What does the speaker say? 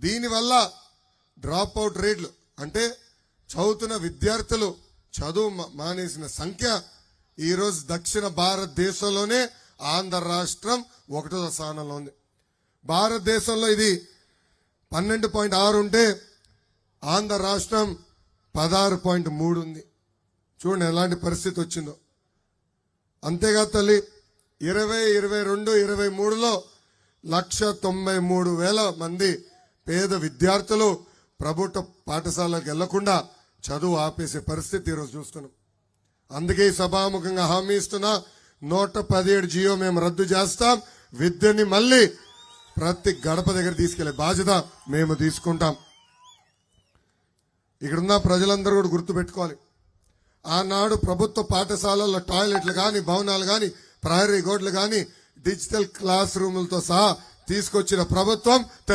దీనివల్ల drop out రేట్లు అంటే చదువుతున్న విద్యార్థులు చదువు మానేసిన సంఖ్య ఈరోజు దక్షిణ భారతదేశంలోనే ఆంధ్ర రాష్ట్రం 1వ స్థానంలో ఉంది. భారతదేశంలో ఇది 12.6 ఉంటే ఆంధ్ర రాష్ట్రం 16.3 ఉంది. చూడండి ఎలాంటి పరిస్థితి వచ్చిందో. అంతేగా తల్లి 2022-23లో 193,000 మంది పేద విద్యార్థులు ప్రభుత్వ పాఠశాలకు వెళ్లకుండా చదువు ఆపేసే పరిస్థితి ఈరోజు చూస్తున్నాం. అందుకే ఈ సభాముఖంగా హామీ ఇస్తున్నా 117 జియో మేము రద్దు చేస్తాం. విద్యని మళ్ళీ ప్రతి గడప దగ్గర తీసుకెళ్లే బాధ్యత మేము తీసుకుంటాం. ఇక్కడున్న ప్రజలందరూ కూడా గుర్తుపెట్టుకోవాలి. ఆనాడు ప్రభుత్వ పాఠశాలల్లో టాయిలెట్లు కానీ భవనాలు కానీ ప్రహరీ గోడలు కానీ డిజిటల్ క్లాస్ రూములతో సహా తీసుకొచ్చిన ప్రభుత్వం